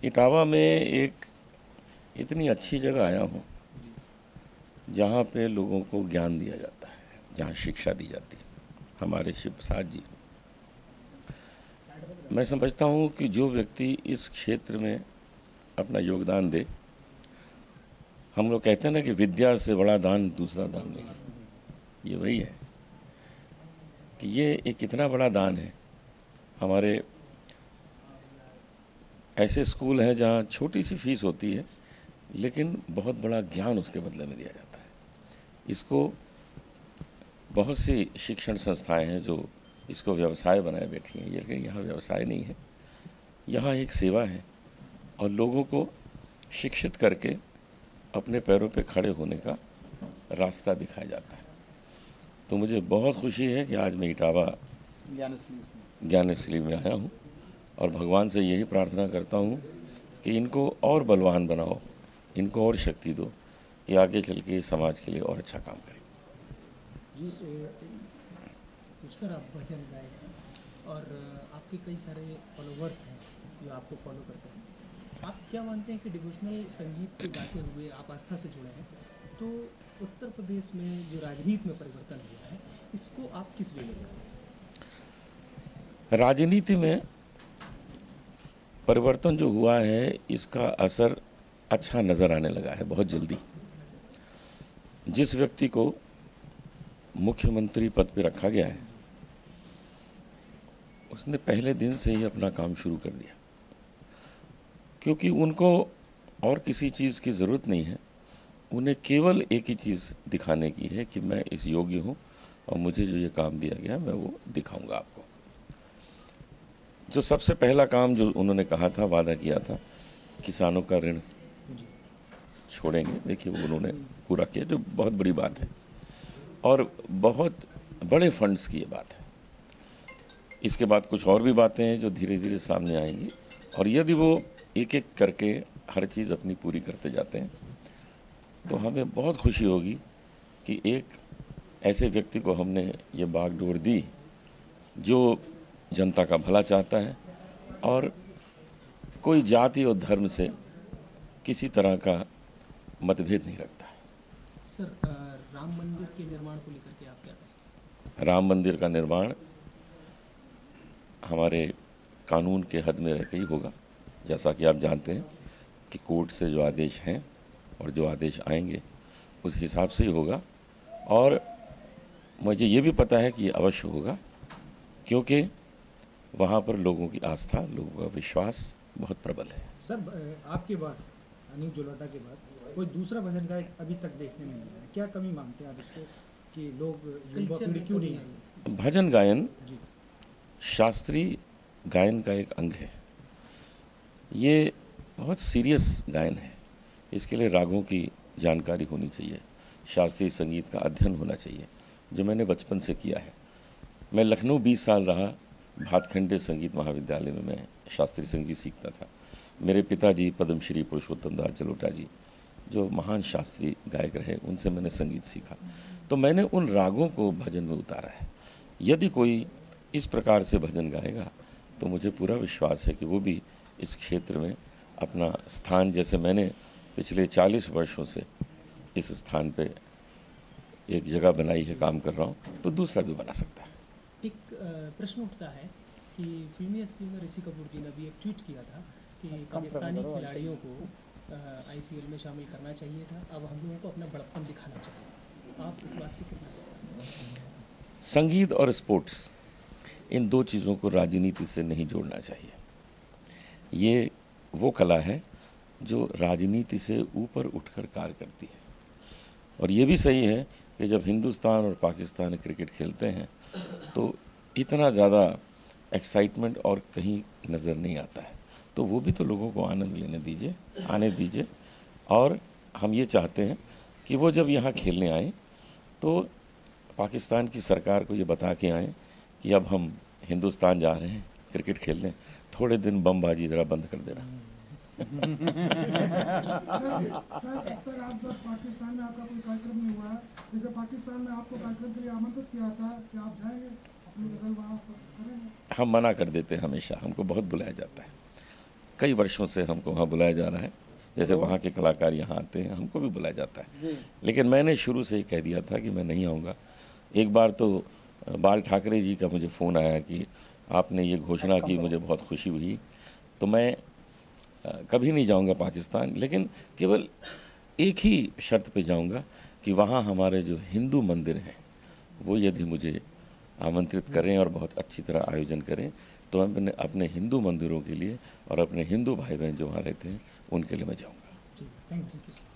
इटावा में एक इतनी अच्छी जगह आया हूँ जहाँ पे लोगों को ज्ञान दिया जाता है, जहाँ शिक्षा दी जाती है। हमारे शिव प्रसाद जी, मैं समझता हूँ कि जो व्यक्ति इस क्षेत्र में अपना योगदान दे, हम लोग कहते हैं ना कि विद्या से बड़ा दान दूसरा दान नहीं है, ये वही है कि ये एक इतना बड़ा दान है। हमारे ऐसे स्कूल हैं जहाँ छोटी सी फीस होती है लेकिन बहुत बड़ा ज्ञान उसके बदले में दिया जाता है। इसको बहुत सी शिक्षण संस्थाएं हैं जो इसको व्यवसाय बनाए बैठी हैं, लेकिन यहाँ व्यवसाय नहीं है, यहाँ एक सेवा है और लोगों को शिक्षित करके अपने पैरों पे खड़े होने का रास्ता दिखाया जाता है। तो मुझे बहुत खुशी है कि आज मैं इटावा ज्ञानस्थली में आया हूँ और भगवान से यही प्रार्थना करता हूँ कि इनको और बलवान बनाओ, इनको और शक्ति दो कि आगे चल के समाज के लिए और अच्छा काम करें। सर, आप भजन गायक हैं और आपके कई सारे फॉलोवर्स हैं जो आपको फॉलो करते हैं। आप क्या मानते हैं कि डिवोशनल संगीत को गाते हुए आप आस्था से जुड़े हैं, तो उत्तर प्रदेश में जो राजनीति में परिवर्तन हुआ है इसको आप किस वे में देखते हैं? राजनीति में परिवर्तन जो हुआ है इसका असर अच्छा नज़र आने लगा है बहुत जल्दी। जिस व्यक्ति को मुख्यमंत्री पद पर रखा गया है उसने पहले दिन से ही अपना काम शुरू कर दिया, क्योंकि उनको और किसी चीज़ की ज़रूरत नहीं है। उन्हें केवल एक ही चीज़ दिखाने की है कि मैं इस योग्य हूँ और मुझे जो ये काम दिया गया मैं वो दिखाऊंगा आपको। जो सबसे पहला काम जो उन्होंने कहा था, वादा किया था, किसानों का ऋण छोड़ेंगे, देखिए वो उन्होंने पूरा किया, जो बहुत बड़ी बात है और बहुत बड़े फंड्स की ये बात है। इसके बाद कुछ और भी बातें हैं जो धीरे धीरे सामने आएंगी और यदि वो एक एक करके हर चीज़ अपनी पूरी करते जाते हैं तो हमें बहुत खुशी होगी कि एक ऐसे व्यक्ति को हमने ये बागडोर दी जो जनता का भला चाहता है और कोई जाति और धर्म से किसी तरह का मतभेद नहीं रखता है। सर, राम मंदिर के निर्माण को लेकर के आप क्या कहें? राम मंदिर का निर्माण हमारे कानून के हद में रह के ही होगा। जैसा कि आप जानते हैं कि कोर्ट से जो आदेश हैं और जो आदेश आएंगे उस हिसाब से ही होगा और मुझे ये भी पता है कि ये अवश्य होगा, क्योंकि वहाँ पर लोगों की आस्था, लोगों का विश्वास बहुत प्रबल है। सर, आपके बाद अनिल जोलाटा के बाद कोई दूसरा भजन गायक अभी तक देखने में नहीं आया, क्या कमी मानते हैं आप इसको कि लोग युवा पीढ़ी क्यों नहीं आई? भजन गायन जी, शास्त्रीय गायन का एक अंग है। ये बहुत सीरियस गायन है, इसके लिए रागों की जानकारी होनी चाहिए, शास्त्रीय संगीत का अध्ययन होना चाहिए, जो मैंने बचपन से किया है। मैं लखनऊ 20 साल रहा, भातखंडे संगीत महाविद्यालय में मैं शास्त्रीय संगीत सीखता था। मेरे पिताजी पद्मश्री पुरुषोत्तम दास जलोटा जी जो महान शास्त्रीय गायक रहे, उनसे मैंने संगीत सीखा, तो मैंने उन रागों को भजन में उतारा है। यदि कोई इस प्रकार से भजन गाएगा तो मुझे पूरा विश्वास है कि वो भी इस क्षेत्र में अपना स्थान, जैसे मैंने पिछले 40 वर्षों से इस स्थान पे एक जगह बनाई है, काम कर रहा हूँ, तो दूसरा भी बना सकता है। एक प्रश्न उठता है कि फिल्मी स्ट्रीमर ऋषि कपूर जी ने अभी एक ट्वीट किया था कि पाकिस्तानी खिलाड़ियों को आईपीएल में शामिल करना चाहिए था, अब हम लोगों को अपना बड़प्पन दिखाना चाहिए। आप इस बात से कितना सहमत हैं? संगीत और स्पोर्ट्स, इन दो चीज़ों को राजनीति से नहीं जोड़ना चाहिए। ये वो कला है जो राजनीति से ऊपर उठकर कार्य करती है। और ये भी सही है कि जब हिंदुस्तान और पाकिस्तान क्रिकेट खेलते हैं तो इतना ज़्यादा एक्साइटमेंट और कहीं नज़र नहीं आता है, तो वो भी तो लोगों को आनंद लेने दीजिए, आने दीजिए। और हम ये चाहते हैं कि वो जब यहाँ खेलने आएँ तो पाकिस्तान की सरकार को ये बता के आएँ कि अब हम हिंदुस्तान जा रहे हैं क्रिकेट खेलने, थोड़े दिन बमबाजी ज़रा बंद कर देना। सर, अब तक आप जब पाकिस्तान में आपका कोई कार्यक्रम नहीं हुआ है, जैसे पाकिस्तान में आपको कार्यक्रम के लिए आमंत्रित किया था कि आप जाएंगे, अपने बगल वहाँ करेंगे? हम मना कर देते हैं हमेशा, हमको बहुत बुलाया जाता है। कई वर्षों से हमको वहाँ बुलाया जा रहा है, जैसे वहाँ के कलाकार यहाँ आते हैं, हमको भी बुलाया जाता है। लेकिन मैंने शुरू से ही कह दिया था कि मैं नहीं आऊँगा। एक बार तो बाल ठाकरे जी का मुझे फ़ोन आया कि आपने ये घोषणा की, मुझे बहुत खुशी हुई, तो मैं कभी नहीं जाऊँगा पाकिस्तान, लेकिन केवल एक ही शर्त पे जाऊँगा कि वहाँ हमारे जो हिंदू मंदिर हैं वो यदि मुझे आमंत्रित करें और बहुत अच्छी तरह आयोजन करें तो मैं अपने हिंदू मंदिरों के लिए और अपने हिंदू भाई बहन जो वहाँ रहते हैं उनके लिए मैं जाऊँगा। Thank you sir.